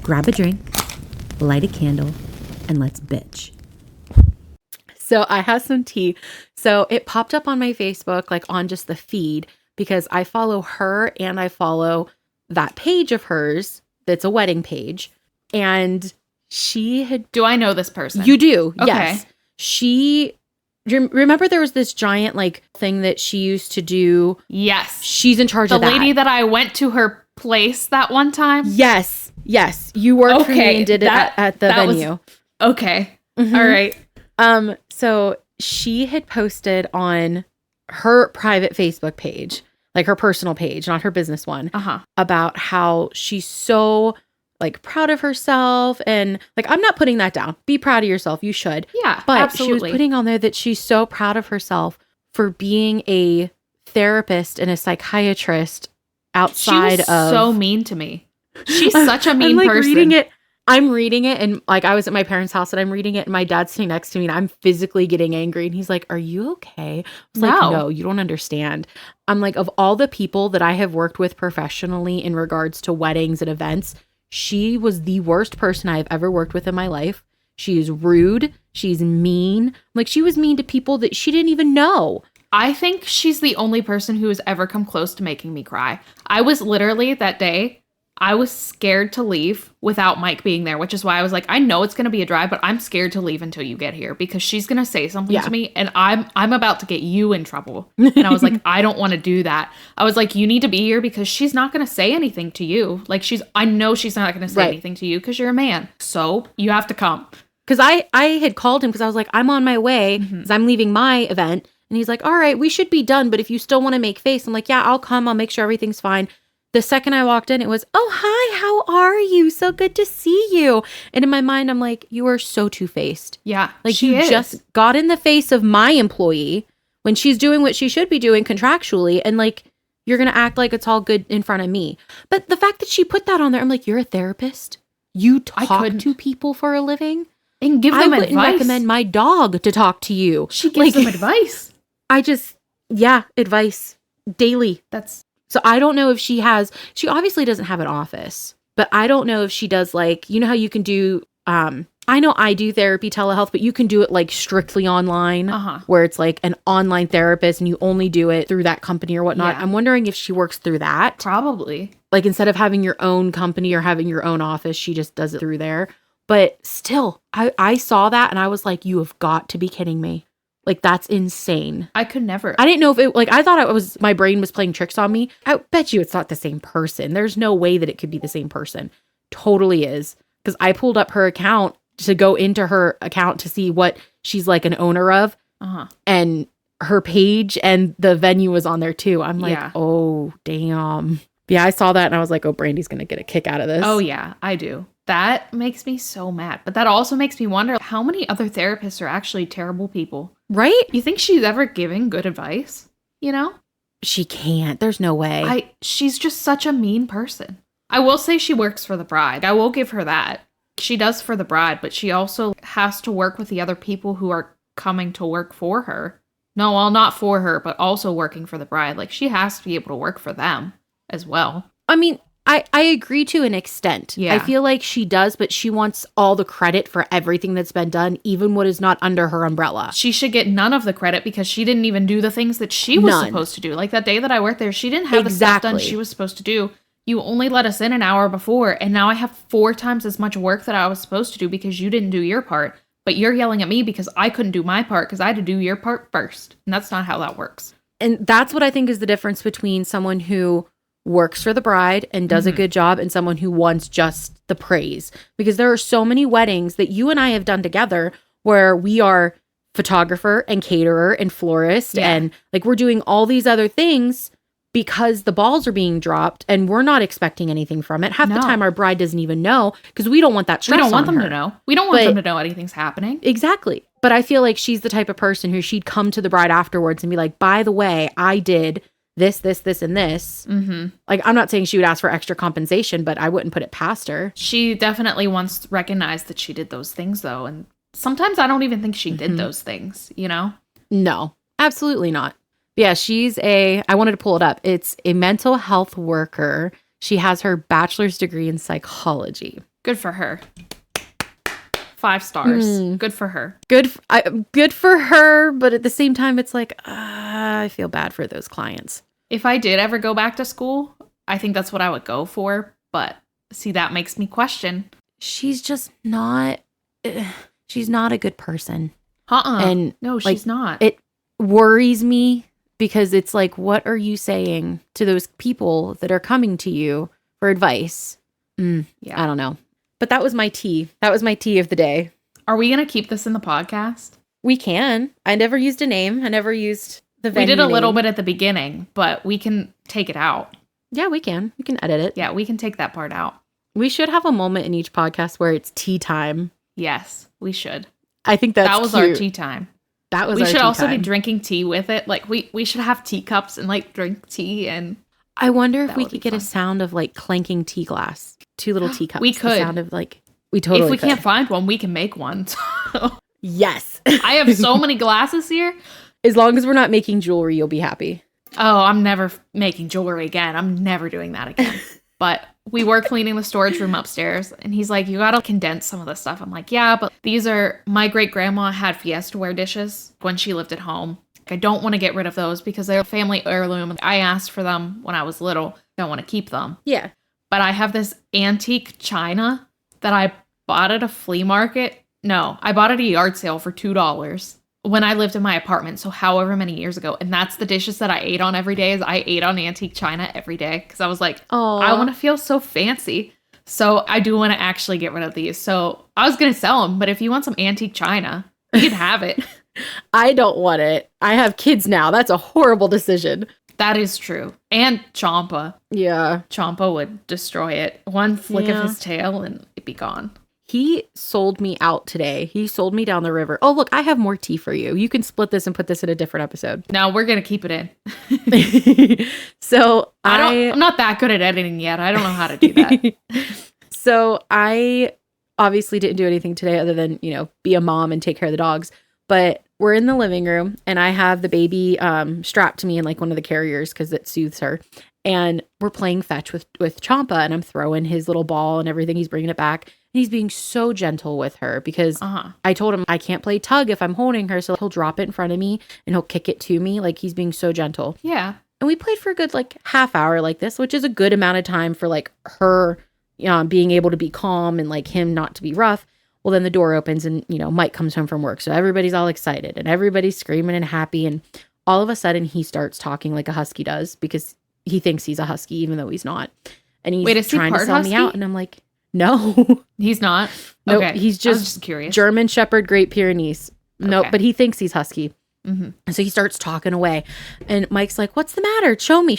grab a drink, light a candle, and let's bitch. So I have some tea. So it popped up on my Facebook, like on just the feed, because I follow her and I follow that page of hers that's a wedding page. And she had... Do I know this person? You do, okay. Yes. She... Remember there was this giant like thing that she used to do? Yes. She's in charge of that. The lady that I went to her place that one time? Yes. You worked for me and did it at the venue. Okay. Mm-hmm. All right. So she had posted on her private Facebook page, like her personal page, not her business one, about how she's so like proud of herself. And like, I'm not putting that down. Be proud of yourself. You should. Yeah, but absolutely. She was putting on there that she's so proud of herself for being a therapist and a psychiatrist outside of... so mean to me. She's such a mean person. I'm reading it and like I was at my parents' house and I'm reading it and my dad's sitting next to me and I'm physically getting angry and he's like, "Are you okay?" I was like, "No, you don't understand." I'm like, of all the people that I have worked with professionally in regards to weddings and events, she was the worst person I've ever worked with in my life. She is rude. She's mean. Like she was mean to people that she didn't even know. I think she's the only person who has ever come close to making me cry. I was literally that day, I was scared to leave without Mike being there, which is why I was like, I know it's going to be a drive, but I'm scared to leave until you get here because she's going to say something to me and I'm about to get you in trouble. And I was like, I don't want to do that. I was like, you need to be here because she's not going to say anything to you. Like I know she's not going to say anything to you because you're a man. So you have to come. Because I had called him because I was like, I'm on my way because I'm leaving my event. And he's like, all right, we should be done. But if you still want to make face, I'm like, yeah, I'll come. I'll make sure everything's fine. The second I walked in, it was, "Oh, hi, how are you? So good to see you." And in my mind, I'm like, you are so two-faced. Yeah, like you just got in the face of my employee when she's doing what she should be doing contractually. And like, you're going to act like it's all good in front of me. But the fact that she put that on there, I'm like, you're a therapist? You talk to people for a living? And give them advice. I wouldn't recommend my dog to talk to you. She gives them advice. Advice daily. So I don't know if she obviously doesn't have an office, but I don't know if she does like, you know how you can do, I know I do therapy telehealth, but you can do it like strictly online where it's like an online therapist and you only do it through that company or whatnot. Yeah. I'm wondering if she works through that. Probably. Like instead of having your own company or having your own office, she just does it through there. But still, I saw that and I was like, you have got to be kidding me. Like, that's insane. I could never. I didn't know if it, like, I thought my brain was playing tricks on me. I bet you it's not the same person. There's no way that it could be the same person. Totally is. Because I pulled up her account to go into her account to see what she's like an owner of. And her page and the venue was on there too. I'm like, oh, damn. Yeah, I saw that and I was like, oh, Brandy's going to get a kick out of this. Oh, yeah, I do. That makes me so mad. But that also makes me wonder how many other therapists are actually terrible people. Right? You think she's ever giving good advice? You know? She can't. There's no way. She's just such a mean person. I will say she works for the bride. I will give her that. She does for the bride, but she also has to work with the other people who are coming to work for her. No, well, not for her, but also working for the bride. Like, she has to be able to work for them as well. I mean, I agree to an extent. Yeah. I feel like she does, but she wants all the credit for everything that's been done, even what is not under her umbrella. She should get none of the credit because she didn't even do the things that she was supposed to do. Like that day that I worked there, she didn't have the stuff done she was supposed to do. You only let us in an hour before, and now I have 4 times as much work that I was supposed to do because you didn't do your part. But you're yelling at me because I couldn't do my part because I had to do your part first. And that's not how that works. And that's what I think is the difference between someone who works for the bride and does a good job and someone who wants just the praise. Because there are so many weddings that you and I have done together where we are photographer and caterer and florist and like we're doing all these other things because the balls are being dropped and we're not expecting anything from it. Half the time our bride doesn't even know because we don't want that stress on her. We don't want them to know. We don't want them to know anything's happening. Exactly. But I feel like she's the type of person who she'd come to the bride afterwards and be like, by the way, I did this, and this. Like, I'm not saying she would ask for extra compensation, but I wouldn't put it past her. She definitely wants recognized that she did those things, though. And sometimes I don't even think she did those things, you know? No, absolutely not. Yeah, I wanted to pull it up. It's a mental health worker. She has her bachelor's degree in psychology. Good for her. 5 stars. Good for her. Good for her, but at the same time, it's like, I feel bad for those clients. If I did ever go back to school, I think that's what I would go for. But see, that makes me question. She's just not, she's not a good person. And no, she's not. It worries me because it's like, what are you saying to those people that are coming to you for advice? Yeah. I don't know. But that was my tea. That was my tea of the day. Are we going to keep this in the podcast? We can. I never used a name. I never used the venue We did a little name. bit at the beginning, but we can take it out. Yeah, we can. We can edit it. Yeah, we can take that part out. We should have a moment in each podcast where it's tea time. Yes, we should. I think that was our tea time. That was we our should tea also time. be drinking tea with it. Like we should have teacups and like drink tea. And I wonder if that we would could be get a fun. sound of like clanking tea glass. 2 little teacups. We could. The sound of like, we totally if we could. can't find one, we can make one. Yes. I have so many glasses here. As long as we're not making jewelry, you'll be happy. Oh, I'm never making jewelry again. I'm never doing that again. But we were cleaning the storage room upstairs, and he's like, you gotta condense some of this stuff. I'm like, yeah, but these are, my great-grandma had Fiesta-ware dishes when she lived at home. I don't want to get rid of those because they're a family heirloom. I asked for them when I was little. Don't want to keep them. Yeah. But I have this antique china that I bought at a flea market. No, I bought it at a yard sale for $2 when I lived in my apartment. So however many years ago. And that's the dishes that I ate on every day. Is I ate on antique china every day because I was like, Aw. I want to feel so fancy. So I do want to actually get rid of these. So I was going to sell them. But if you want some antique china, you can have it. I don't want it. I have kids now. That's a horrible decision. That is true. And Champa. Yeah. Champa would destroy it. One flick Yeah. of his tail and it'd be gone. He sold me out today. He sold me down the river. Oh, look, I have more tea for you. You can split this and put this in a different episode. No, we're going to keep it in. So I'm not that good at editing yet. I don't know how to do that. So I obviously didn't do anything today other than, be a mom and take care of the dogs. But we're in the living room and I have the baby strapped to me in like one of the carriers because it soothes her. And we're playing fetch with Champa and I'm throwing his little ball and everything. He's bringing it back. And he's being so gentle with her because I told him I can't play tug if I'm holding her. So he'll drop it in front of me and he'll kick it to me. Like he's being so gentle. Yeah. And we played for a good like half hour like this, which is a good amount of time for like her being able to be calm and like him not to be rough. Well, then the door opens and, Mike comes home from work. So everybody's all excited and everybody's screaming and happy. And all of a sudden he starts talking like a husky does because he thinks he's a husky, even though he's not. And he's trying to sell me out. And I'm like, no. He's not? Nope, okay. he's I was just curious. German Shepherd Great Pyrenees. Nope, Okay. but he thinks he's husky. Mm-hmm. And so he starts talking away. And Mike's like, what's the matter? Show me.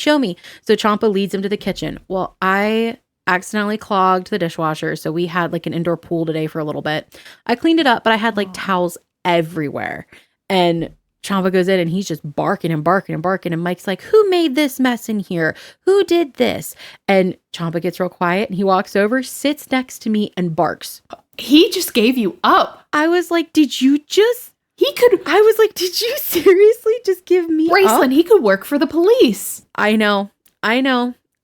So Champa leads him to the kitchen. Well, I accidentally clogged the dishwasher. So we had like an indoor pool today for a little bit. I cleaned it up, but I had like towels everywhere. And Champa goes in and he's just barking and barking and barking. And Mike's like, who made this mess in here? Who did this? And Champa gets real quiet and he walks over, sits next to me and barks. He just gave you up. I was like, did you just... I was like, did you seriously just give me Graceland, up? he could work for the police. I know.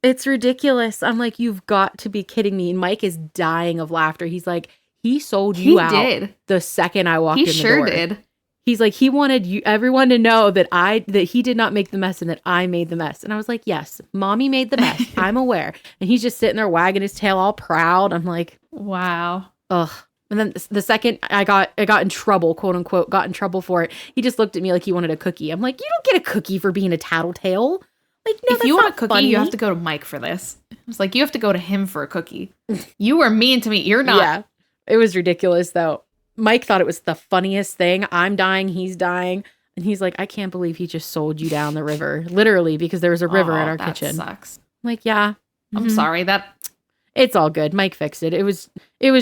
It's ridiculous. I'm like, you've got to be kidding me. And Mike is dying of laughter. He's like, he sold you out did. the second I walked in the door. He sure did. He's like, he wanted everyone to know that he did not make the mess and that I made the mess. And I was like, yes, mommy made the mess. I'm aware. And he's just sitting there wagging his tail all proud. I'm like, Wow. ugh. And then the second I got in trouble, quote unquote, got in trouble for it, he just looked at me like he wanted a cookie. I'm like, you don't get a cookie for being a tattletale. Like, no, If you want a cookie, funny. you have to go to Mike for this. It's like, you have to go to him for a cookie. You were mean to me. You're not. Yeah, it was ridiculous though. Mike thought it was the funniest thing. I'm dying, he's dying. And he's like, I can't believe he just sold you down the river. Literally, because there was a river in our that kitchen. Sucks. I'm like, yeah. I'm mhm. sorry. It's all good. Mike fixed it. It was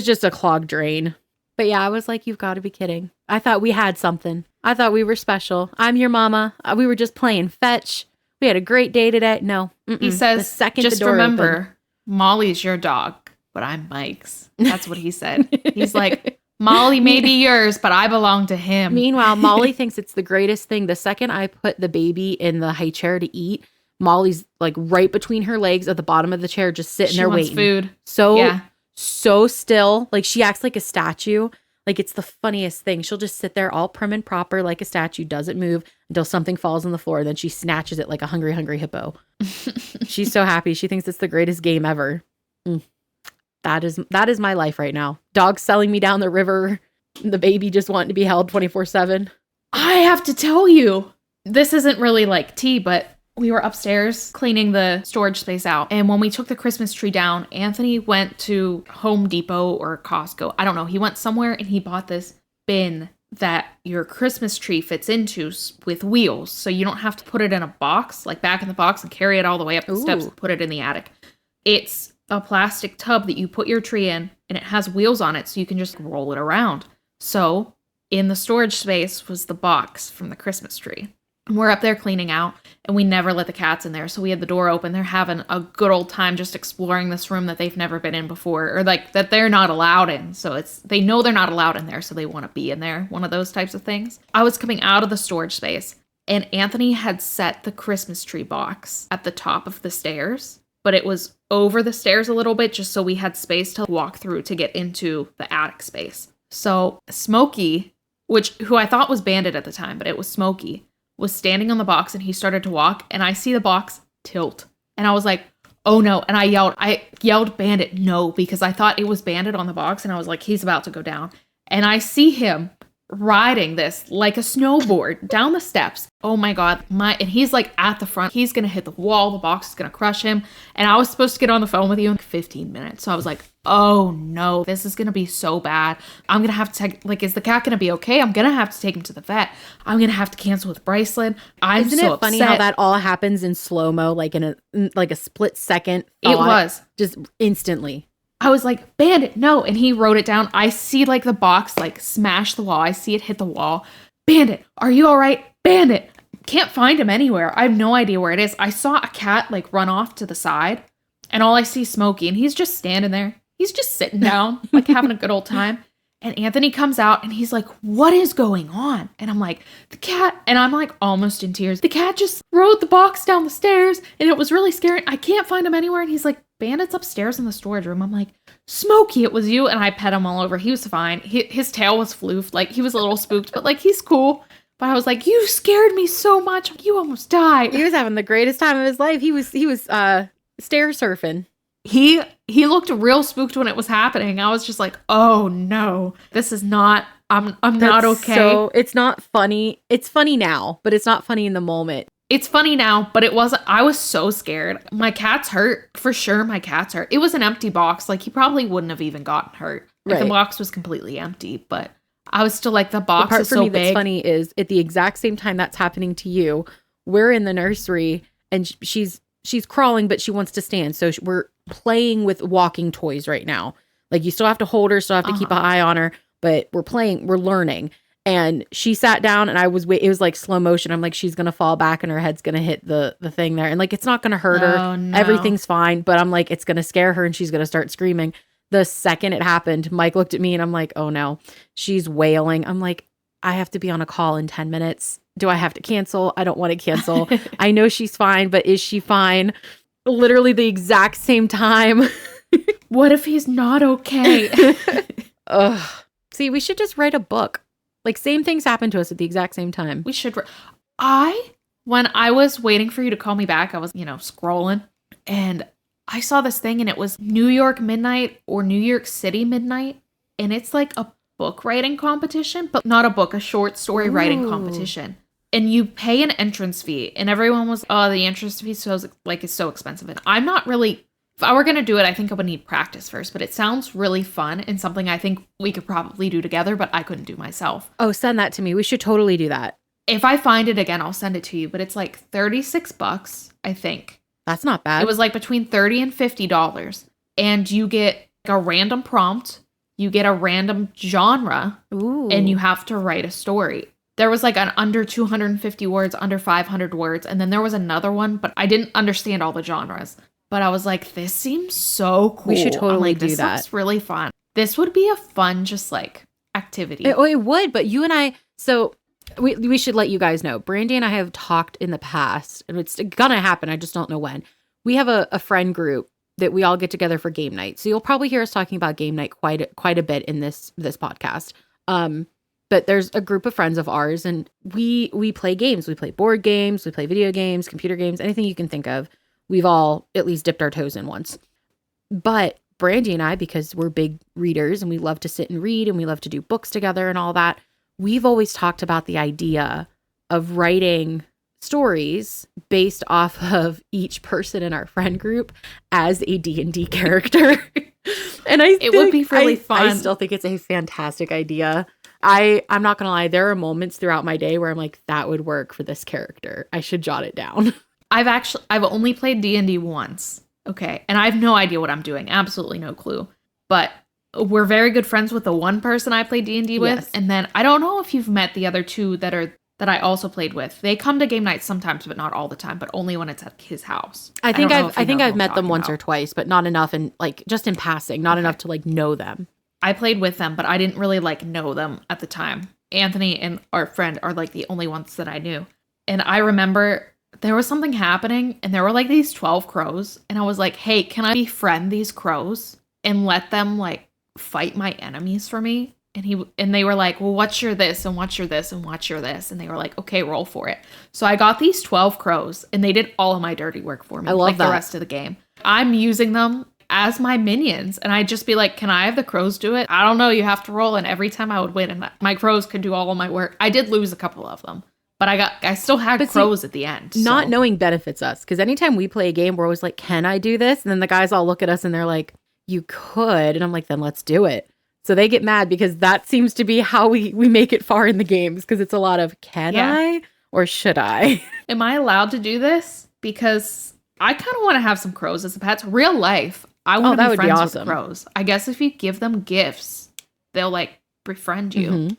just a clogged drain. But yeah, I was like, you've got to be kidding. I thought we had something. I thought we were special. I'm your mama. We were just playing fetch. We had a great day today. No. He says, the second just the door remember, opened, Molly's your dog, but I'm Mike's. That's what he said. He's like, Molly may be yours, but I belong to him. Meanwhile, Molly thinks it's the greatest thing. The second I put the baby in the high chair to eat, Molly's like right between her legs at the bottom of the chair, just sitting She there wants waiting. food. So Yeah. so still. Like she acts like a statue. Like it's the funniest thing. She'll just sit there all prim and proper like a statue, doesn't move until something falls on the floor. Then she snatches it like a hungry, hungry hippo. She's so happy. She thinks it's the greatest game ever. That is my life right now. Dogs selling me down the river. The baby just wanting to be held 24/7. I have to tell you, this isn't really like tea, but we were upstairs cleaning the storage space out. And when we took the Christmas tree down, Anthony went to Home Depot or Costco. I don't know. He went somewhere and he bought this bin that your Christmas tree fits into with wheels. So you don't have to put it in a box, like back in the box and carry it all the way up the steps and put it in the attic. It's a plastic tub that you put your tree in and it has wheels on it so you can just roll it around. So in the storage space was the box from the Christmas tree. We're up there cleaning out and we never let the cats in there. So we had the door open. They're having a good old time just exploring this room that they've never been in before, or like that they're not allowed in. So they know they're not allowed in there. So they want to be in there. One of those types of things. I was coming out of the storage space and Anthony had set the Christmas tree box at the top of the stairs, but it was over the stairs a little bit just so we had space to walk through to get into the attic space. So Smokey, who I thought was Bandit at the time, but it was Smokey, was standing on the box and he started to walk and I see the box tilt and I was like, oh no. And I yelled Bandit, no, because I thought it was Bandit on the box and I was like, he's about to go down. And I see him riding this like a snowboard down the steps. Oh my God. And he's like at the front. He's going to hit the wall. The box is going to crush him. And I was supposed to get on the phone with you in like 15 minutes. So I was like, oh no, this is going to be so bad. I'm going to have to is the cat going to be okay? I'm going to have to take him to the vet. I'm going to have to cancel with Bryceland. Isn't it funny how that all happens in slow-mo, like in a split second? It was just instantly. I was like, Bandit, no. And he wrote it down. I see like the box like smash the wall. I see it hit the wall. Bandit, are you all right? Bandit. Can't find him anywhere. I have no idea where it is. I saw a cat like run off to the side and all I see is Smokey and he's just standing there. He's just sitting down, like having a good old time. And Anthony comes out and he's like, what is going on? And I'm like, the cat, and I'm like almost in tears. The cat just rode the box down the stairs and it was really scary. I can't find him anywhere. And he's like, Bandit's upstairs in the storage room. I'm like, Smokey, it was you. And I pet him all over. He was fine. His tail was floofed. Like he was a little spooked, but like he's cool. But I was like, you scared me so much. You almost died. He was having the greatest time of his life. He was stair surfing. He looked real spooked when it was happening. I was just like, oh no, this is not, I'm not okay. So it's not funny. It's funny now, but it's not funny in the moment. It's funny now, but it wasn't. I was so scared. My cat's hurt. For sure, my cat's hurt. It was an empty box. Like, he probably wouldn't have even gotten hurt if the box was completely empty. But I was still like, the box is so big. The part for me that's funny is at the exact same time that's happening to you, we're in the nursery and she's crawling, but she wants to stand. So we're playing with walking toys right now. Like, you still have to hold her, still have to keep an eye on her, but we're learning. And she sat down and it was like slow motion. I'm like, she's going to fall back and her head's going to hit the thing there. And like, it's not going to hurt her. No. Everything's fine. But I'm like, it's going to scare her and she's going to start screaming. The second it happened, Mike looked at me and I'm like, oh no, she's wailing. I'm like, I have to be on a call in 10 minutes. Do I have to cancel? I don't want to cancel. I know she's fine, but is she fine? Literally the exact same time. What if he's not okay? Ugh. See, we should just write a book. Like, same things happen to us at the exact same time. We should. When I was waiting for you to call me back, I was, scrolling and I saw this thing and it was New York midnight or New York City midnight. And it's like a book writing competition, but not a book, a short story writing competition. And you pay an entrance fee and everyone was, oh, the entrance fee is so expensive. And I'm not really, if I were going to do it, I think I would need practice first, but it sounds really fun and something I think we could probably do together, but I couldn't do myself. Oh, send that to me. We should totally do that. If I find it again, I'll send it to you, but it's like $36, I think. That's not bad. It was like between $30 and $50. And you get like a random prompt, you get a random genre, and you have to write a story. There was like an under 250 words, under 500 words, and then there was another one, but I didn't understand all the genres. But I was like, this seems so cool. We should totally do that. This looks really fun. This would be a fun, just like, activity. It would, but you and I, so we should let you guys know. Brandy and I have talked in the past, and it's gonna happen. I just don't know when. We have a friend group that we all get together for game night. So you'll probably hear us talking about game night quite a bit in this podcast. But there's a group of friends of ours, and we play games. We play board games, we play video games, computer games, anything you can think of. We've all at least dipped our toes in once. But Brandy and I, because we're big readers and we love to sit and read and we love to do books together and all that, we've always talked about the idea of writing stories based off of each person in our friend group as a D&D character. And it would be really fun. I still think it's a fantastic idea. I'm not gonna lie, there are moments throughout my day where I'm like, that would work for this character. I should jot it down. I've only played D&D once. Okay. And I have no idea what I'm doing. Absolutely no clue. But we're very good friends with the one person I play D&D with. Yes. And then I don't know if you've met the other two that I also played with. They come to game nights sometimes, but not all the time, but only when it's at his house. I think I've met them once or twice, but not enough, and like just in passing, not enough to like know them. I played with them, but I didn't really like know them at the time. Anthony and our friend are like the only ones that I knew. And I remember there was something happening and there were like these 12 crows. And I was like, hey, can I befriend these crows and let them like fight my enemies for me? And they were like, well, what's your this and what's your this and what's your this? And they were like, okay, roll for it. So I got these 12 crows and they did all of my dirty work for me. I love that. The rest of the game. I'm using them as my minions. And I'd just be like, can I have the crows do it? I don't know. You have to roll. And every time I would win and my crows could do all of my work. I did lose a couple of them, but I still had crows at the end. Not knowing benefits us. Because anytime we play a game, we're always like, can I do this? And then the guys all look at us and they're like, you could. And I'm like, then let's do it. So they get mad because that seems to be how we make it far in the games. Because it's a lot of, can I or should I? Am I allowed to do this? Because I kind of want to have some crows as pets. Real life. I want to be friends with crows. I guess if you give them gifts, they'll like befriend you. Mm-hmm.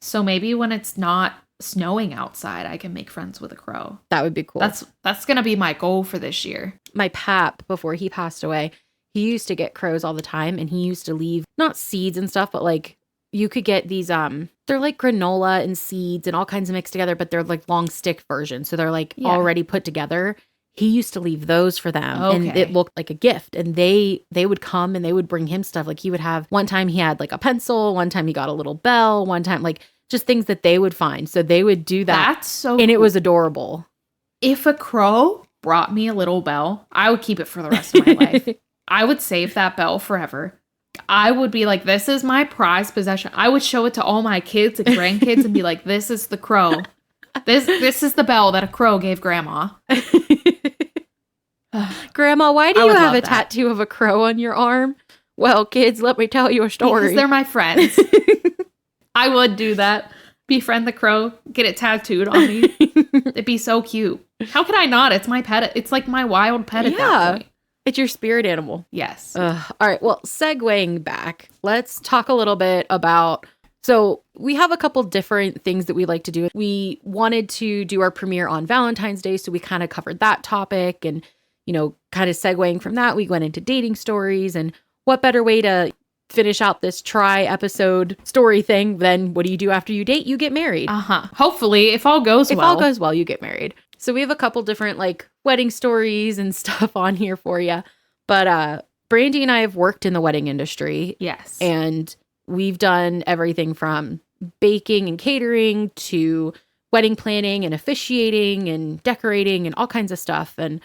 So maybe when it's not snowing outside, I can make friends with a crow. That would be cool. That's going to be my goal for this year. My pap, before he passed away, he used to get crows all the time, and he used to leave not seeds and stuff, but like you could get these they're like granola and seeds and all kinds of mixed together, but they're like long stick versions. So they're like already put together. He used to leave those for them, and it looked like a gift. And they would come and they would bring him stuff. Like he would have, one time he had like a pencil, one time he got a little bell, one time like just things that they would find. So they would do that. That's so and cool. It was adorable. If a crow brought me a little bell, I would keep it for the rest of my life. I would save that bell forever. I would be like, this is my prized possession. I would show it to all my kids and grandkids and be like, this is the crow. This is the bell that a crow gave Grandma. Grandma, why do you have a tattoo of a crow on your arm? Well, kids, let me tell you a story. Because they're my friends. I would do that. Befriend the crow, get it tattooed on me. It'd be so cute. How could I not? It's my pet. It's like my wild pet at that point. It's your spirit animal. Yes. All right. Well, segueing back, let's talk a little bit about... So we have a couple different things that we like to do. We wanted to do our premiere on Valentine's Day, so we kind of covered that topic. And, you know, kind of segueing from that, we went into dating stories. And what better way to finish out this episode story thing than what do you do after you date? You get married. Hopefully, if all goes well. If all goes well, you get married. So we have a couple different like wedding stories and stuff on here for you. But Brandy and I have worked in the wedding industry. Yes. And we've done everything from baking and catering to wedding planning and officiating and decorating and all kinds of stuff. And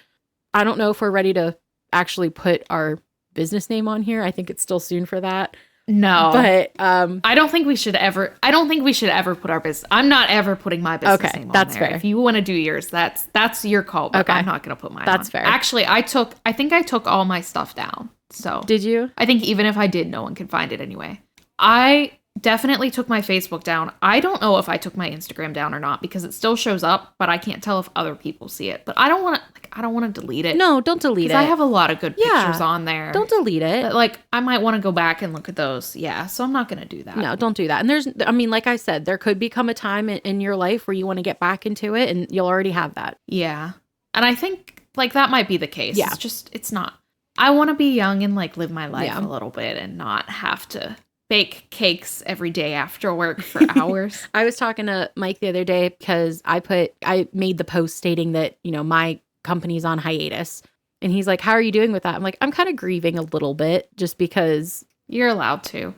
I don't know if we're ready to actually put our business name on here. I think it's still soon for that. No. But I don't think we should ever put our business. I'm not ever putting my business name on that's there. Fair. If you want to do yours, that's your call, but I'm not going to put mine on. That's fair. Actually, I think I took all my stuff down. So did you? I think even if I did, no one could find it anyway. I definitely took my Facebook down. I don't know if I took my Instagram down or not because it still shows up, but I can't tell if other people see it. But I don't want to delete it. No, don't delete it. I have a lot of good pictures on there. Don't delete it. But, like, I might want to go back and look at those. Yeah, so I'm not going to do that. No, don't do that. And like I said, there could become a time in your life where you want to get back into it and you'll already have that. Yeah. And I think like that might be the case. Yeah. It's not. I want to be young and like live my life a little bit and not have to bake cakes every day after work for hours. I was talking to Mike the other day because I made the post stating that, you know, my company's on hiatus. And he's like, how are you doing with that? I'm like, I'm kind of grieving a little bit just because You're allowed to.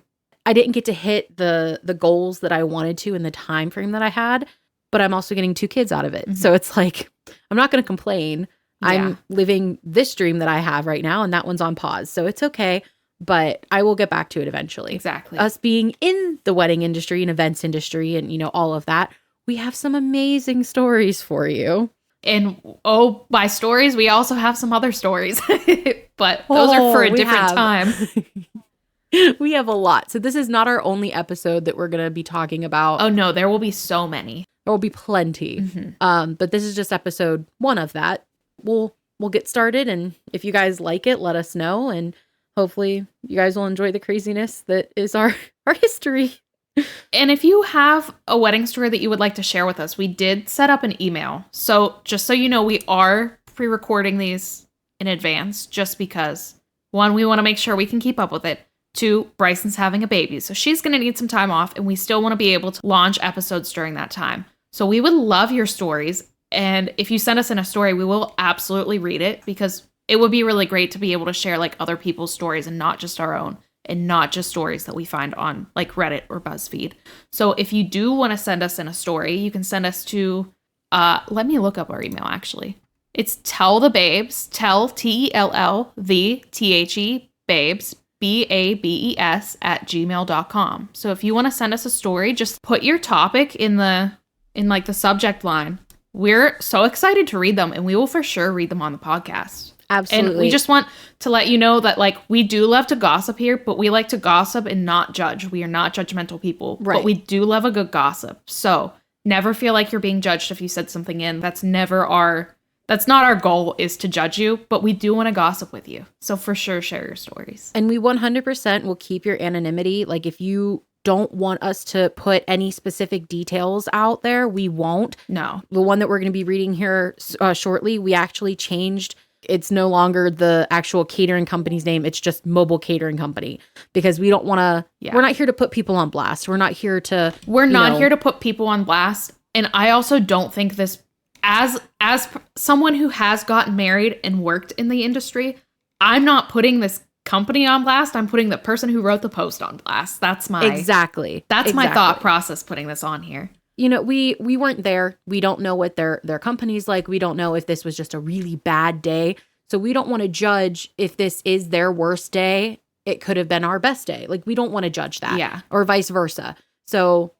I didn't get to hit the goals that I wanted to in the time frame that I had, but I'm also getting 2 kids out of it. So it's like, I'm not going to complain. Yeah. I'm living this dream that I have right now, and that one's on pause. So it's okay, but I will get back to it eventually. Exactly. Us being in the wedding industry and events industry and, all of that, we have some amazing stories for you. And by stories, we also have some other stories, but those are for a different time. We have a lot. So this is not our only episode that we're going to be talking about. Oh no, there will be so many. There will be plenty. But this is just episode 1 of that. We'll get started, and if you guys like it, let us know, and hopefully you guys will enjoy the craziness that is our history. And if you have a wedding story that you would like to share with us, we did set up an email. So just so you know, we are pre-recording these in advance just because, 1, we want to make sure we can keep up with it. 2, Bryson's having a baby, so she's going to need some time off, and we still want to be able to launch episodes during that time. So we would love your stories, and if you send us in a story, we will absolutely read it, because it would be really great to be able to share like other people's stories and not just our own. And not just stories that we find on like Reddit or BuzzFeed. So if you do want to send us in a story, you can send us to, let me look up our email actually. It's tellthebabes, Tell, the babes, BABES @gmail.com. So if you want to send us a story, just put your topic in like the subject line. We're so excited to read them, and we will for sure read them on the podcast. Absolutely. And we just want to let you know that, like, we do love to gossip here, but we like to gossip and not judge. We are not judgmental people, right. But we do love a good gossip. So never feel like you're being judged if you said something in. That's not our goal, is to judge you, but we do want to gossip with you. So for sure, share your stories. And we 100% will keep your anonymity. Like, if you don't want us to put any specific details out there, we won't. No. The one that we're going to be reading here shortly, we actually changed. It's no longer the actual catering company's name. It's just Mobile Catering Company, because we don't want to, we're not here to put people on blast. We're not here to, here to put people on blast. And I also don't think this, as someone who has gotten married and worked in the industry, I'm not putting this company on blast. I'm putting the person who wrote the post on blast. That's my my thought process putting this on here. We weren't there. We don't know what their company's like. We don't know if this was just a really bad day. So we don't want to judge if this is their worst day. It could have been our best day. Like, we don't want to judge that. Yeah. Or vice versa. So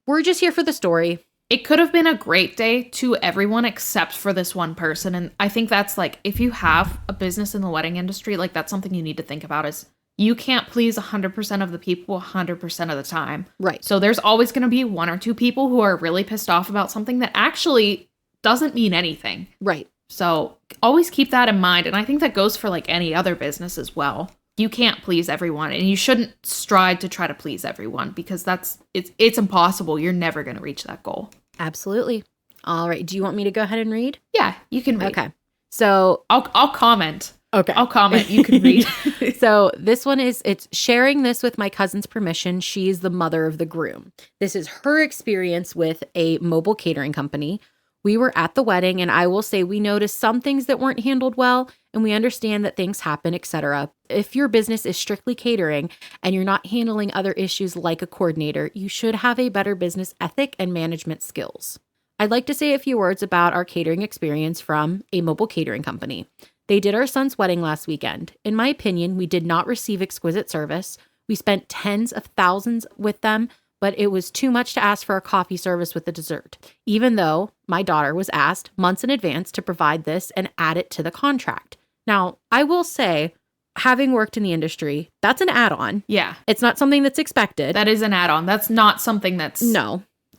we're just here for the story. It could have been a great day to everyone except for this one person. And I think that's like, if you have a business in the wedding industry, like, that's something you need to think about, is you can't please 100% of the people 100% of the time. Right. So there's always going to be 1 or 2 people who are really pissed off about something that actually doesn't mean anything. Right. So always keep that in mind. And I think that goes for like any other business as well. You can't please everyone, and you shouldn't strive to try to please everyone, because it's impossible. You're never going to reach that goal. Absolutely. All right. Do you want me to go ahead and read? Yeah, you can read. Okay. So I'll comment. Okay. I'll comment. You can read. So this one it's sharing this with my cousin's permission. She's the mother of the groom. This is her experience with a mobile catering company. We were at the wedding, and I will say we noticed some things that weren't handled well, and we understand that things happen, etc. If your business is strictly catering and you're not handling other issues like a coordinator, you should have a better business ethic and management skills. I'd like to say a few words about our catering experience from a mobile catering company. They did our son's wedding last weekend. In my opinion, we did not receive exquisite service. We spent tens of thousands with them, but it was too much to ask for a coffee service with the dessert, even though my daughter was asked months in advance to provide this and add it to the contract. Now, I will say, having worked in the industry, that's an add-on. Yeah. It's not something that's expected. That is an add-on. That's not something that's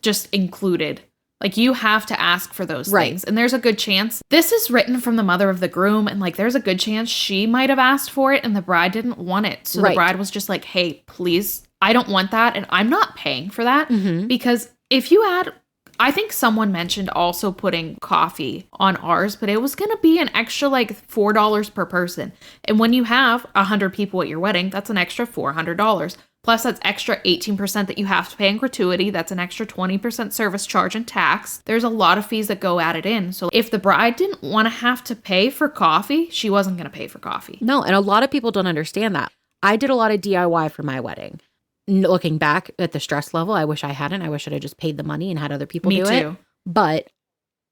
just included. Like, you have to ask for those things. And there's a good chance this is written from the mother of the groom, and like, there's a good chance she might have asked for it and the bride didn't want it. So the bride was just like, hey, please, I don't want that, and I'm not paying for that. Because if you add, I think someone mentioned also putting coffee on ours, but it was going to be an extra like $4 per person. And when you have 100 people at your wedding, that's an extra $400. Plus, that's extra 18% that you have to pay in gratuity. That's an extra 20% service charge and tax. There's a lot of fees that go added in. So if the bride didn't want to have to pay for coffee, she wasn't going to pay for coffee. No, and a lot of people don't understand that. I did a lot of DIY for my wedding. Looking back at the stress level, I wish I hadn't. I wish I'd have just paid the money and had other people do it. Me too. But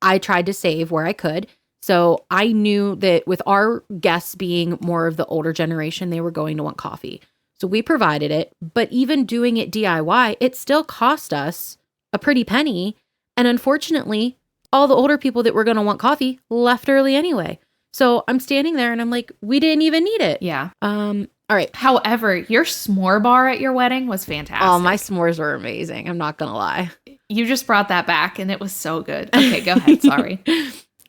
I tried to save where I could. So I knew that with our guests being more of the older generation, they were going to want coffee. So we provided it, but even doing it DIY, it still cost us a pretty penny. And unfortunately, all the older people that were going to want coffee left early anyway. So I'm standing there and I'm like, we didn't even need it. Yeah. All right. However, your s'more bar at your wedding was fantastic. Oh, my s'mores were amazing. I'm not going to lie. You just brought that back and it was so good. Okay, go ahead. Sorry.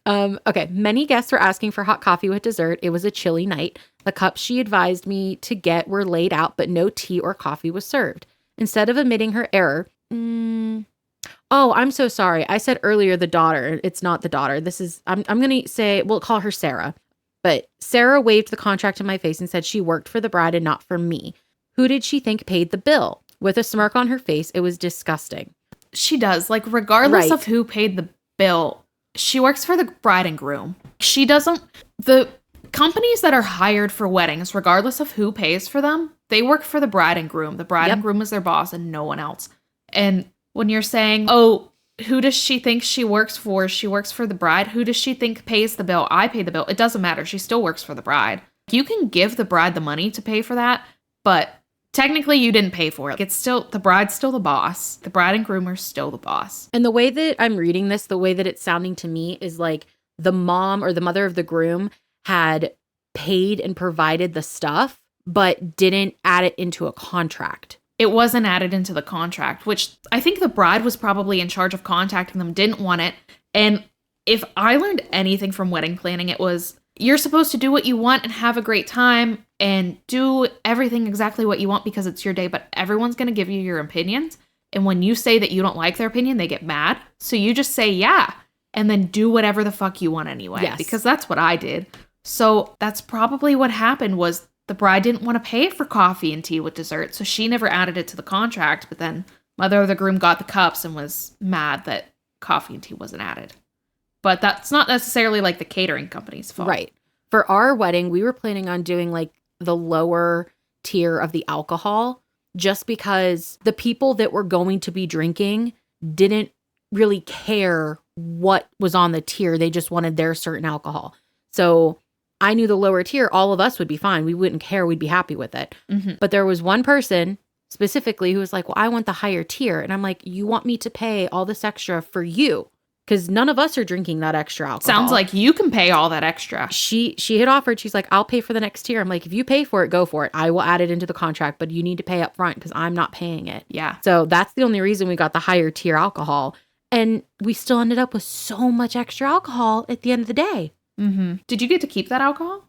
Okay. Many guests were asking for hot coffee with dessert. It was a chilly night. The cups she advised me to get were laid out, but no tea or coffee was served. Instead of admitting her error, oh, I'm so sorry. I said earlier the daughter. It's not the daughter. I'm going to say, we'll call her Sarah. But Sarah waved the contract in my face and said she worked for the bride and not for me. Who did she think paid the bill? With a smirk on her face, it was disgusting. She does. Like, regardless of who paid the bill, she works for the bride and groom. She doesn't... The companies that are hired for weddings, regardless of who pays for them, they work for the bride and groom. The bride and groom is their boss and no one else. And when you're saying, oh, who does she think she works for? She works for the bride. Who does she think pays the bill? I pay the bill. It doesn't matter. She still works for the bride. You can give the bride the money to pay for that, but technically you didn't pay for it. It's still, the bride's still the boss. The bride and groom are still the boss. And the way that I'm reading this, the way that it's sounding to me is like the mom or the mother of the groom had paid and provided the stuff, but didn't add it into a contract. It wasn't added into the contract, which I think the bride was probably in charge of contacting them, didn't want it. And if I learned anything from wedding planning, it was you're supposed to do what you want and have a great time and do everything exactly what you want because it's your day, but everyone's going to give you your opinions. And when you say that you don't like their opinion, they get mad. So you just say, yeah, and then do whatever the fuck you want anyway, because that's what I did. So that's probably what happened was the bride didn't want to pay for coffee and tea with dessert, so she never added it to the contract, but then mother of the groom got the cups and was mad that coffee and tea wasn't added. But that's not necessarily like the catering company's fault. Right. For our wedding, we were planning on doing like the lower tier of the alcohol just because the people that were going to be drinking didn't really care what was on the tier. They just wanted their certain alcohol. So I knew the lower tier, all of us would be fine. We wouldn't care. We'd be happy with it. Mm-hmm. But there was one person specifically who was like, well, I want the higher tier. And I'm like, you want me to pay all this extra for you? Because none of us are drinking that extra alcohol. Sounds like you can pay all that extra. She had offered, she's like, I'll pay for the next tier. I'm like, if you pay for it, go for it. I will add it into the contract, but you need to pay up front because I'm not paying it. Yeah. So that's the only reason we got the higher tier alcohol. And we still ended up with so much extra alcohol at the end of the day. Mm-hmm. Did you get to keep that alcohol?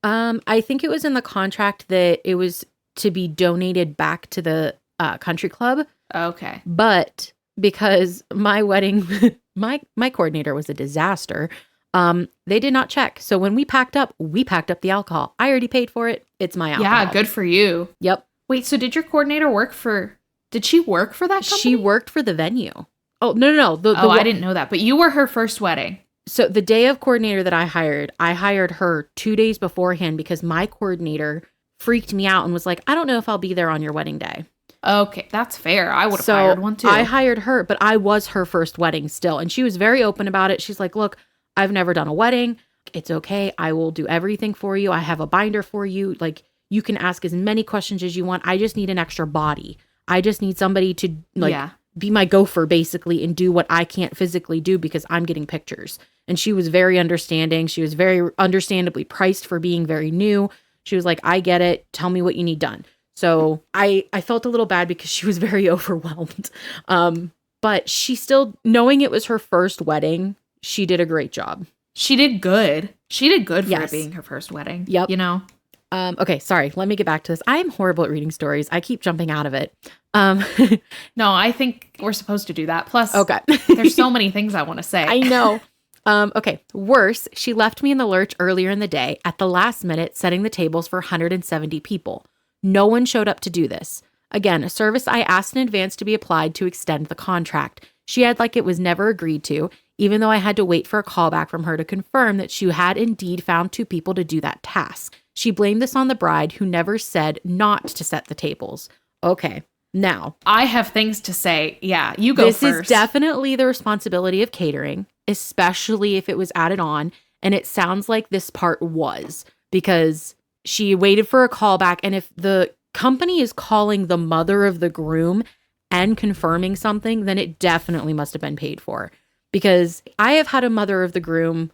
I think it was in the contract that it was to be donated back to the country club. Okay. But because my wedding, my coordinator was a disaster, they did not check. So when we packed up the alcohol. I already paid for it. It's my alcohol. Yeah, good for you. Yep. Wait, so did your coordinator did she work for that company? She worked for the venue. Oh, no. I didn't know that. But you were her first wedding. So the day of coordinator that I hired her 2 days beforehand because my coordinator freaked me out and was like, I don't know if I'll be there on your wedding day. Okay, that's fair. I would have hired one too. I hired her, but I was her first wedding still. And she was very open about it. She's like, look, I've never done a wedding. It's okay. I will do everything for you. I have a binder for you. Like, you can ask as many questions as you want. I just need an extra body. I just need somebody to be my gopher basically and do what I can't physically do because I'm getting pictures. And she was very understanding. She was very understandably priced for being very new. She was like, I get it. Tell me what you need done. So I felt a little bad because she was very overwhelmed. But she still, knowing it was her first wedding, she did a great job. She did good. She did good for it being her first wedding. Yep. You know? Okay, sorry. Let me get back to this. I am horrible at reading stories. I keep jumping out of it. No, I think we're supposed to do that. Plus, okay. There's so many things I want to say. I know. Okay. Worse, she left me in the lurch earlier in the day at the last minute, setting the tables for 170 people. No one showed up to do this. Again, a service I asked in advance to be applied to extend the contract. She had like it was never agreed to, even though I had to wait for a callback from her to confirm that she had indeed found 2 people to do that task. She blamed this on the bride, who never said not to set the tables. Okay, now. I have things to say. Yeah, you go this first. This is definitely the responsibility of catering, especially if it was added on. And it sounds like this part was, because she waited for a callback. And if the company is calling the mother of the groom and confirming something, then it definitely must have been paid for. Because I have had a mother of the groom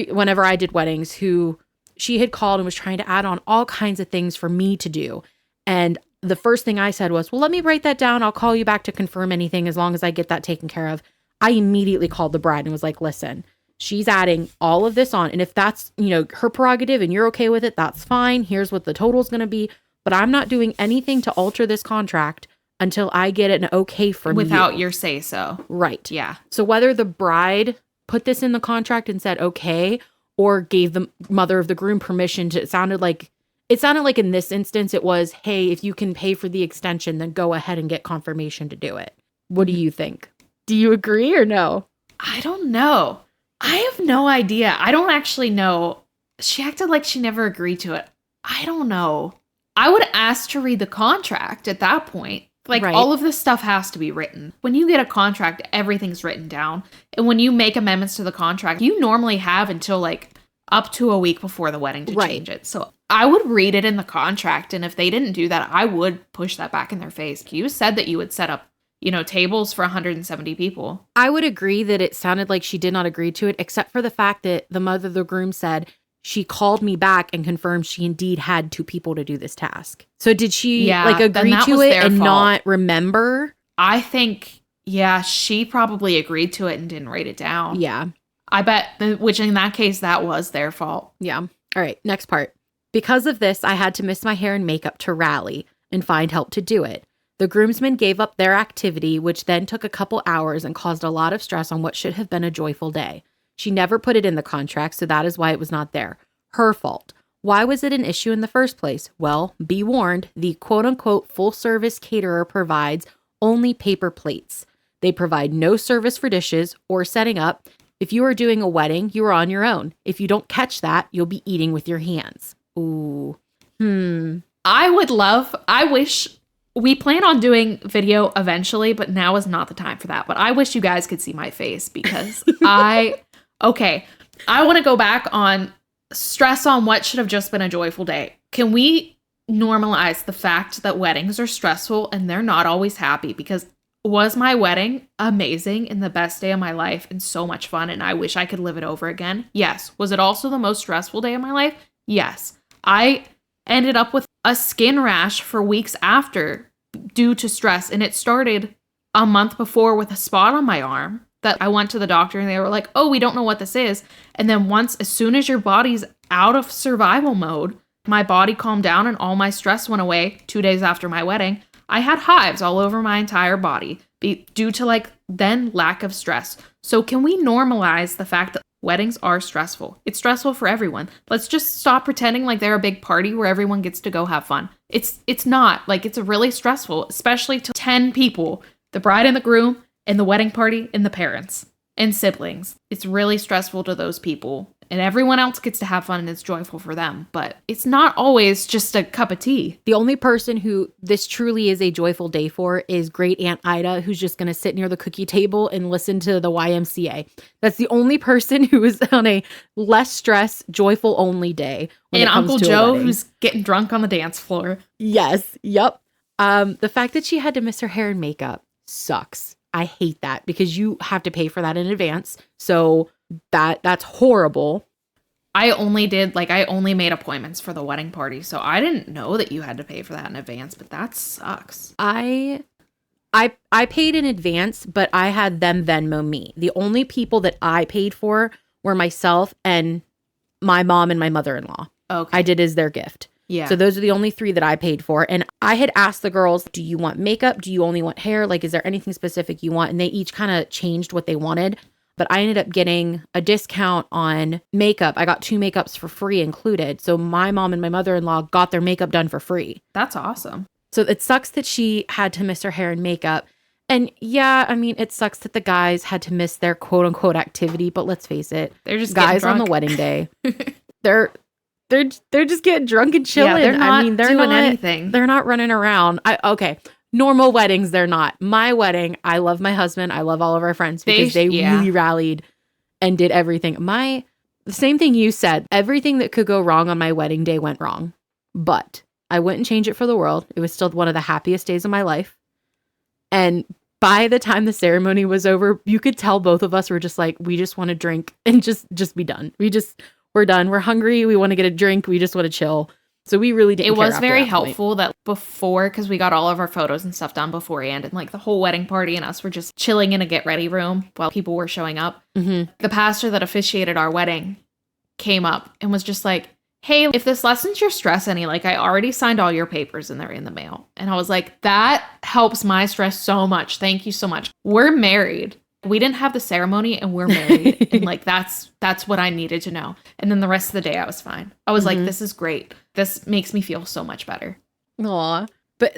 whenever I did weddings who she had called and was trying to add on all kinds of things for me to do. And the first thing I said was, well, let me write that down. I'll call you back to confirm anything as long as I get that taken care of. I immediately called the bride and was like, listen, she's adding all of this on. And if that's, her prerogative and you're okay with it, that's fine. Here's what the total is going to be. But I'm not doing anything to alter this contract until I get an okay from without you. your say so. Right. Yeah. So whether the bride put this in the contract and said okay, or gave the mother of the groom permission to, it sounded like in this instance it was, hey, if you can pay for the extension, then go ahead and get confirmation to do it. What do you think? Do you agree or no? I don't know. I have no idea. I don't actually know. She acted like she never agreed to it. I don't know. I would ask to read the contract at that point. Like, right. All of this stuff has to be written. When you get a contract, everything's written down. And when you make amendments to the contract, you normally have until like up to a week before the wedding to change it. So I would read it in the contract. And if they didn't do that, I would push that back in their face. You said that you would set up, tables for 170 people. I would agree that it sounded like she did not agree to it, except for the fact that the mother of the groom said she called me back and confirmed she indeed had 2 people to do this task. So did she agree to it and not remember? I think, she probably agreed to it and didn't write it down. Yeah. I bet, which in that case, that was their fault. Yeah. All right, next part. Because of this, I had to miss my hair and makeup to rally and find help to do it. The groomsmen gave up their activity, which then took a couple hours and caused a lot of stress on what should have been a joyful day. She never put it in the contract, so that is why it was not there. Her fault. Why was it an issue in the first place? Well, be warned, the quote-unquote full-service caterer provides only paper plates. They provide no service for dishes or setting up. If you are doing a wedding, you are on your own. If you don't catch that, you'll be eating with your hands. Ooh. I wish we plan on doing video eventually, but now is not the time for that. But I wish you guys could see my face because I want to go back on stress on what should have just been a joyful day. Can we normalize the fact that weddings are stressful and they're not always happy? Because was my wedding amazing and the best day of my life and so much fun and I wish I could live it over again? Yes. Was it also the most stressful day of my life? Yes. I ended up with a skin rash for weeks after due to stress, and it started a month before with a spot on my arm that I went to the doctor and they were like, oh, we don't know what this is. And then as soon as your body's out of survival mode, my body calmed down and all my stress went away 2 days after my wedding. I had hives all over my entire body due to then lack of stress. So can we normalize the fact that weddings are stressful? It's stressful for everyone. Let's just stop pretending like they're a big party where everyone gets to go have fun. It's not. It's really stressful, especially to 10 people, the bride and the groom and the wedding party and the parents and siblings. It's really stressful to those people. And everyone else gets to have fun and it's joyful for them. But it's not always just a cup of tea. The only person who this truly is a joyful day for is Great Aunt Ida, who's just going to sit near the cookie table and listen to the YMCA. That's the only person who is on a less stress, joyful only day. And Uncle Joe, who's getting drunk on the dance floor. Yes. Yep. The fact that she had to miss her hair and makeup sucks. I hate that because you have to pay for that in advance. So that's horrible. I only made appointments for the wedding party, so I didn't know that you had to pay for that in advance, but that sucks. I paid in advance, but I had them Venmo me. The only people that I paid for were myself and my mom and my mother-in-law. Okay. I did as their gift. Yeah. So those are the only 3 that I paid for. And I had asked the girls, do you want makeup? Do you only want hair? Is there anything specific you want? And they each kind of changed what they wanted. but I ended up getting a discount on makeup. I got 2 makeups for free included. So my mom and my mother-in-law got their makeup done for free. That's awesome. So it sucks that she had to miss her hair and makeup. And yeah, I mean, it sucks that the guys had to miss their quote unquote activity, but let's face it. They're just guys on the wedding day. They're just getting drunk and chilling. Yeah, they're not they're doing not anything. They're not running around. Okay. Normal weddings, they're not. My wedding, I love my husband. I love all of our friends because they really rallied and did everything. The same thing you said, everything that could go wrong on my wedding day went wrong, but I wouldn't change it for the world. It was still one of the happiest days of my life. And by the time the ceremony was over, you could tell both of us were just like, we just want to drink and just be done. We're done. We're hungry. We want to get a drink. We just want to chill. So we really didn't. It was very helpful that before, because we got all of our photos and stuff done beforehand, and like the whole wedding party and us were just chilling in a get ready room while people were showing up. Mm-hmm. The pastor that officiated our wedding came up and was just like, hey, if this lessens your stress any, like I already signed all your papers and they're in the mail. And I was like, that helps my stress so much. Thank you so much. We're married. We didn't have the ceremony and we're married. And like, that's what I needed to know. And then the rest of the day I was fine. I was like, this is great. This makes me feel so much better. Aw. But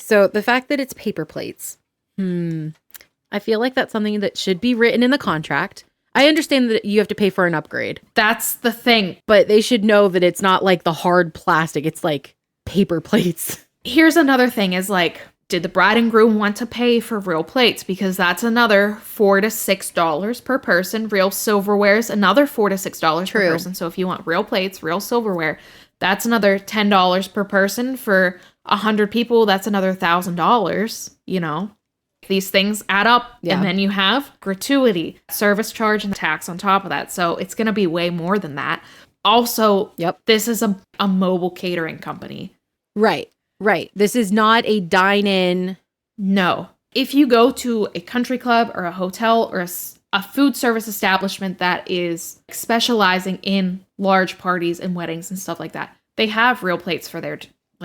so the fact that it's paper plates, I feel like that's something that should be written in the contract. I understand that you have to pay for an upgrade. That's the thing. But they should know that it's not like the hard plastic. It's like paper plates. Here's another thing is like, did the bride and groom want to pay for real plates? Because that's another $4 to $6 per person. Real silverware is another $4 to $6 per person. So if you want real plates, real silverware, that's another $10 per person. For 100 people, that's another $1,000, you know? These things add up, and then you have gratuity, service charge, and tax on top of that. So it's going to be way more than that. Also, this is a mobile catering company. Right. This is not a dine-in. No. If you go to a country club or a hotel or a food service establishment that is specializing in large parties and weddings and stuff like that, they have real plates for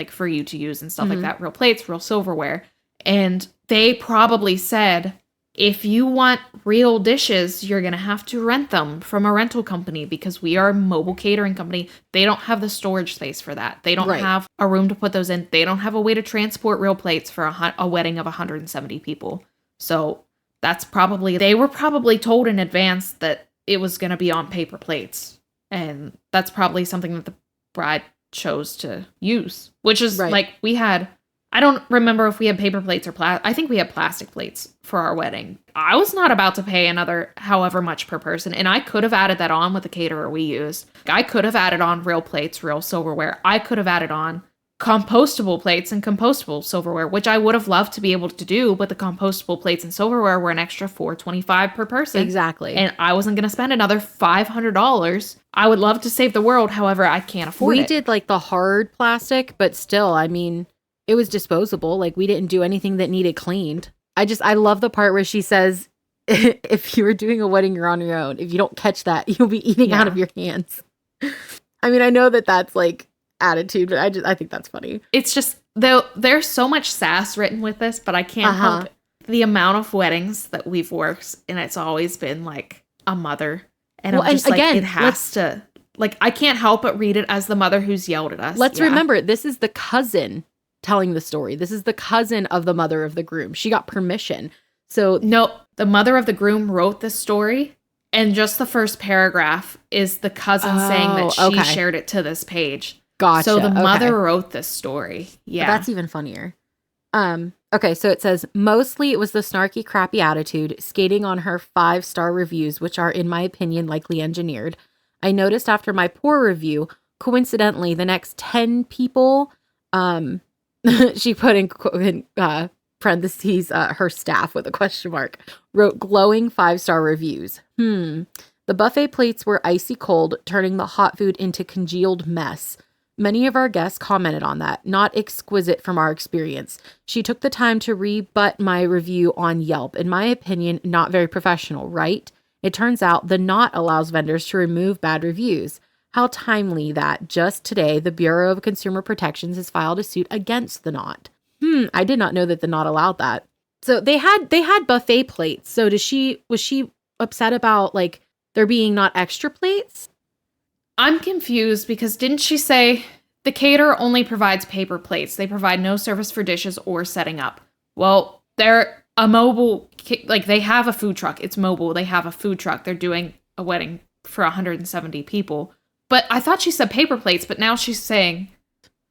for you to use and stuff like that. Real plates, real silverware. And they probably said, if you want real dishes, you're going to have to rent them from a rental company because we are a mobile catering company. They don't have the storage space for that. They don't have a room to put those in. They don't have a way to transport real plates for a wedding of 170 people. So they were probably told in advance that it was going to be on paper plates. And that's probably something that the bride chose to use, which is like I don't remember if we had paper plates or I think we had plastic plates for our wedding. I was not about to pay another however much per person, and I could have added that on with the caterer we used. I could have added on real plates, real silverware. I could have added on compostable plates and compostable silverware, which I would have loved to be able to do, but the compostable plates and silverware were an extra $425 per person. Exactly. And I wasn't going to spend another $500. I would love to save the world, however, I can't afford it. We did like the hard plastic, but still, I mean, it was disposable. Like we didn't do anything that needed cleaned. I love the part where she says, if you were doing a wedding, you're on your own. If you don't catch that, you'll be eating out of your hands. I mean, I know that that's like attitude, but I think that's funny. It's just, there's so much sass written with this, but I can't help it. The amount of weddings that we've worked, and it's always been like a mother. And I'm just again, it has to, like, I can't help but read it as the mother who's yelled at us. Let's remember, this is the cousin telling the story. This is the cousin of the mother of the groom. She got permission. So no, the mother of the groom wrote this story, and just the first paragraph is the cousin saying that she shared it to this page. Gotcha. So the mother wrote this story. Yeah. But that's even funnier. Okay, so it says, mostly it was the snarky, crappy attitude, skating on her 5-star reviews, which are, in my opinion, likely engineered. I noticed after my poor review, coincidentally, the next 10 people, she put in parentheses, her staff with a question mark, wrote glowing 5-star reviews. The buffet plates were icy cold, turning the hot food into congealed mess. Many of our guests commented on that, not exquisite from our experience. She took the time to rebut my review on Yelp. In my opinion, not very professional, right? It turns out the Knot allows vendors to remove bad reviews. How timely that just today the Bureau of Consumer Protections has filed a suit against the Knot. I did not know that the Knot allowed that. So they had buffet plates. So was she upset about like there being not extra plates? I'm confused because didn't she say the caterer only provides paper plates? They provide no service for dishes or setting up. Well, they're a mobile, like they have a food truck. It's mobile. They have a food truck. They're doing a wedding for 170 people. But I thought she said paper plates, but now she's saying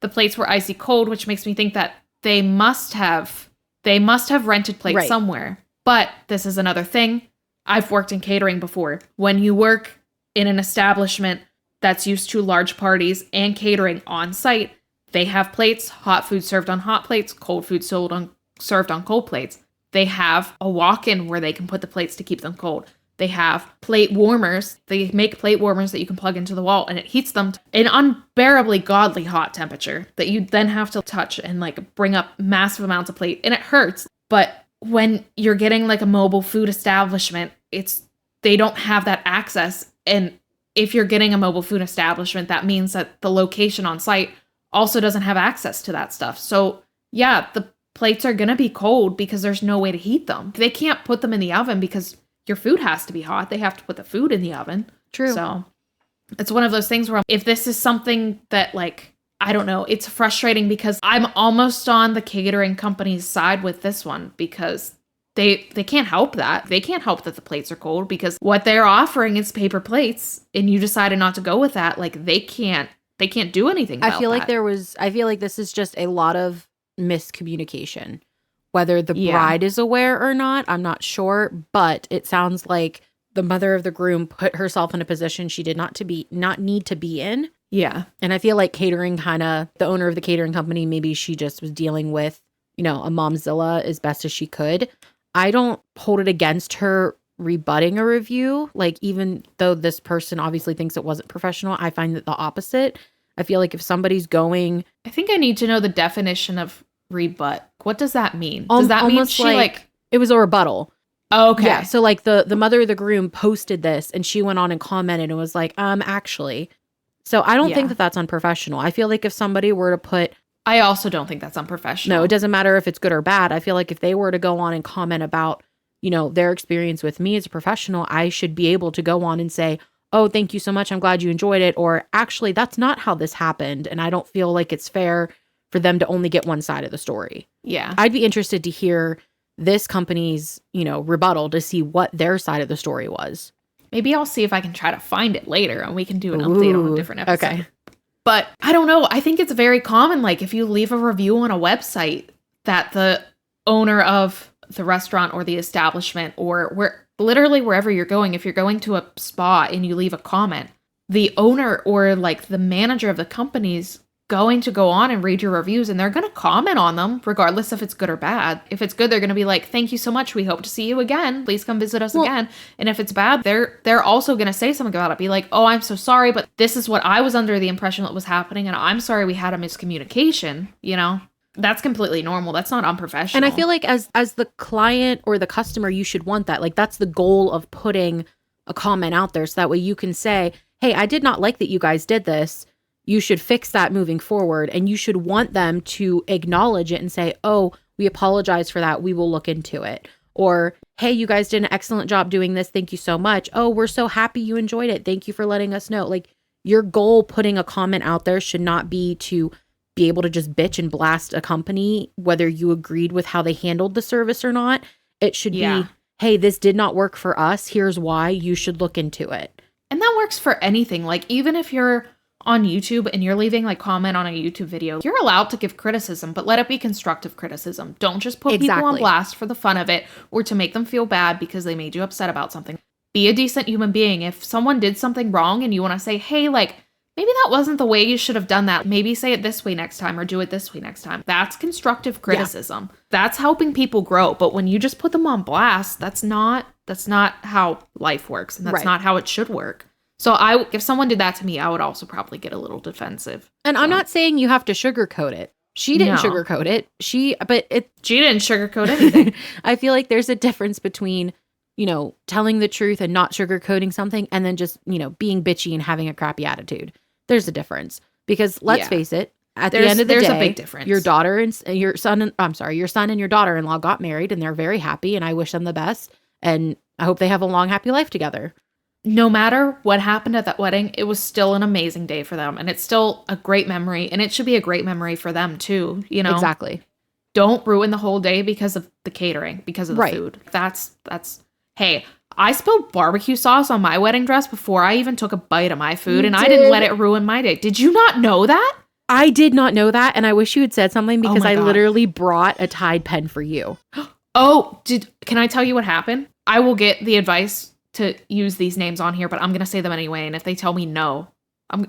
the plates were icy cold, which makes me think that they must have rented plates somewhere. But this is another thing. I've worked in catering before. When you work in an establishment that's used to large parties and catering on site, they have plates, hot food served on hot plates, cold food served on cold plates. They have a walk-in where they can put the plates to keep them cold. They have plate warmers. They make plate warmers that you can plug into the wall, and it heats them to an unbearably godly hot temperature that you then have to touch and like bring up massive amounts of plate, and it hurts. But when you're getting like a mobile food establishment, they don't have that access. And if you're getting a mobile food establishment, that means that the location on site also doesn't have access to that stuff. So yeah, the plates are going to be cold because there's no way to heat them. They can't put them in the oven because your food has to be hot. They have to put the food in the oven. True. So it's one of those things where if this is something that like, I don't know, it's frustrating because I'm almost on the catering company's side with this one because they can't help that. They can't help that the plates are cold because what they're offering is paper plates and you decided not to go with that. Like they can't do anything about I feel like that. I feel like this is just a lot of miscommunication. Whether the bride is aware or not, I'm not sure, but it sounds like the mother of the groom put herself in a position she did not need to be in. Yeah. And I feel like catering the owner of the catering company, maybe she just was dealing with, a momzilla as best as she could. I don't hold it against her rebutting a review. Like, even though this person obviously thinks it wasn't professional, I find that the opposite. I feel like if somebody's going... I think I need to know the definition of rebut. What does that mean? Does that mean she like it was a rebuttal? Oh, okay. Yeah. So like the mother of the groom posted this and she went on and commented and was like, actually. So I don't think that that's unprofessional. I feel like if somebody were to put... I also don't think that's unprofessional. No, it doesn't matter if it's good or bad. I feel like if they were to go on and comment about, their experience with me as a professional, I should be able to go on and say, oh, thank you so much. I'm glad you enjoyed it. Or actually, that's not how this happened. And I don't feel like it's fair for them to only get one side of the story. Yeah. I'd be interested to hear this company's, rebuttal to see what their side of the story was. Maybe I'll see if I can try to find it later and we can do an update on a different episode. Okay. But I don't know. I think it's very common. Like if you leave a review on a website that the owner of the restaurant or the establishment or literally wherever you're going, if you're going to a spa and you leave a comment, the owner or like the manager of the company's going to go on and read your reviews and they're going to comment on them regardless if it's good or bad. If it's good, they're going to be like, thank you so much. We hope to see you again. Please come visit us again. And if it's bad, they're also going to say something about it. Be like, oh, I'm so sorry, but this is what I was under the impression that was happening. And I'm sorry we had a miscommunication. That's completely normal. That's not unprofessional. And I feel like as the client or the customer, you should want that. Like that's the goal of putting a comment out there. So that way you can say, hey, I did not like that you guys did this. You should fix that moving forward. And you should want them to acknowledge it and say, oh, we apologize for that. We will look into it. Or, hey, you guys did an excellent job doing this. Thank you so much. Oh, we're so happy you enjoyed it. Thank you for letting us know. Like your goal putting a comment out there should not be to be able to just bitch and blast a company, whether you agreed with how they handled the service or not. It should be, hey, this did not work for us. Here's why. You should look into it. And that works for anything. Like even if you're on YouTube and you're leaving like comment on a YouTube video, you're allowed to give criticism, but let it be constructive criticism. Don't just put people on blast for the fun of it or to make them feel bad because they made you upset about something. Be a decent human being. If someone did something wrong and you want to say, hey, like maybe that wasn't the way you should have done that. Maybe say it this way next time or do it this way next time. That's constructive criticism. Yeah. That's helping people grow. But when you just put them on blast, that's not how life works. And that's not how it should work. So if someone did that to me, I would also probably get a little defensive. And I'm not saying you have to sugarcoat it. She didn't sugarcoat it. She didn't sugarcoat anything. I feel like there's a difference between, telling the truth and not sugarcoating something and then just, being bitchy and having a crappy attitude. There's a difference because let's face it, at the end of the day, there's a big difference. Your daughter and your son and your daughter-in-law got married and they're very happy and I wish them the best. And I hope they have a long, happy life together. No matter what happened at that wedding, it was still an amazing day for them. And it's still a great memory. And it should be a great memory for them too, you know? Exactly. Don't ruin the whole day because of the catering, because of the food. That's, hey, I spilled barbecue sauce on my wedding dress before I even took a bite of my food, and I didn't let it ruin my day. Did you not know that? I did not know that, and I wish you had said something because I God. literally brought a Tide pen for you. Can I tell you what happened? I will get the advice to use these names on here, but I'm going to say them anyway, and if they tell me no,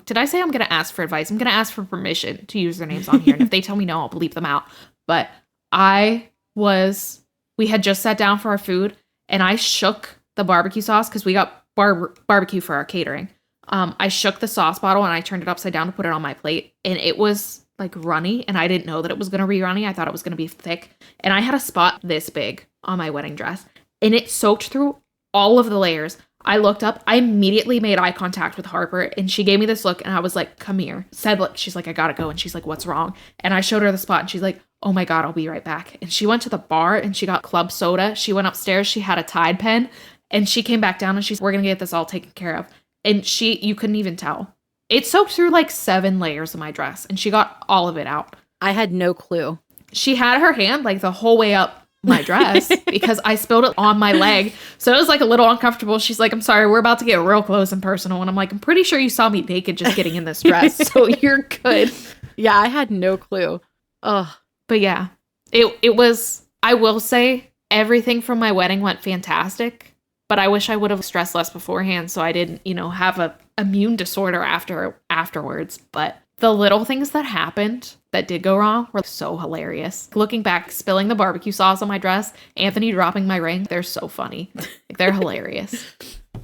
did I say I'm going to ask for advice? I'm going to ask for permission to use their names on here, and if they tell me no, I'll bleep them out. But we had just sat down for our food, and I shook the barbecue sauce because we got barbecue for our catering. I shook the sauce bottle and I turned it upside down to put it on my plate, and it was like runny, and I didn't know that it was going to be runny. I thought it was going to be thick, and I had a spot this big on my wedding dress, and it soaked through all of the layers. I looked up, I immediately made eye contact with Harper, and she gave me this look, and I was like, come here. She's like, I gotta go. And she's like, what's wrong? And I showed her the spot, and she's like, oh my God, I'll be right back. And she went to the bar and she got club soda. She went upstairs, she had a Tide pen, and she came back down and she's, we're gonna get this all taken care of. And you couldn't even tell. It soaked through like 7 layers of my dress, and she got all of it out. I had no clue. She had her hand like the whole way up my dress because I spilled it on my leg. So it was like a little uncomfortable. She's like, I'm sorry, we're about to get real close and personal. And I'm like, I'm pretty sure you saw me naked just getting in this dress. So you're good. Yeah, I had no clue. Ugh. But yeah, it was, I will say, everything from my wedding went fantastic. But I wish I would have stressed less beforehand so I didn't, have a immune disorder afterwards. But the little things that happened that did go wrong were so hilarious. Looking back, spilling the barbecue sauce on my dress, Anthony dropping my ring, they're so funny. They're hilarious.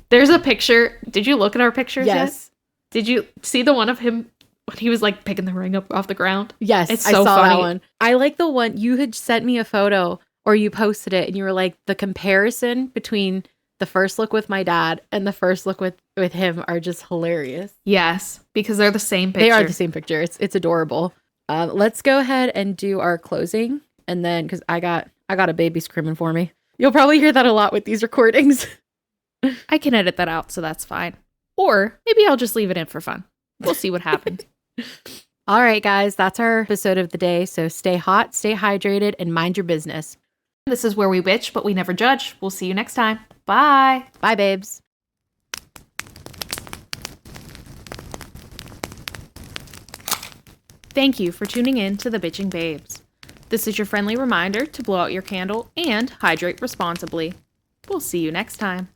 There's a picture. Did you look at our pictures Yes. yet? Did you see the one of him when he was like picking the ring up off the ground? Yes, it's I so saw funny. that one. I like the one you had sent me a photo, or you posted it, and you were like, the comparison between the first look with my dad and the first look with him are just hilarious. Yes, because they're the same picture. They are the same picture. It's adorable. Let's go ahead and do our closing, and then because I got a baby screaming for me. You'll probably hear that a lot with these recordings. I can edit that out, so that's fine. Or maybe I'll just leave it in for fun. We'll see what happens. All right, guys, that's our episode of the day. So stay hot, stay hydrated, and mind your business. This is where we bitch, but we never judge. We'll see you next time. Bye. Bye, babes. Thank you for tuning in to the Bitching Babes. This is your friendly reminder to blow out your candle and hydrate responsibly. We'll see you next time.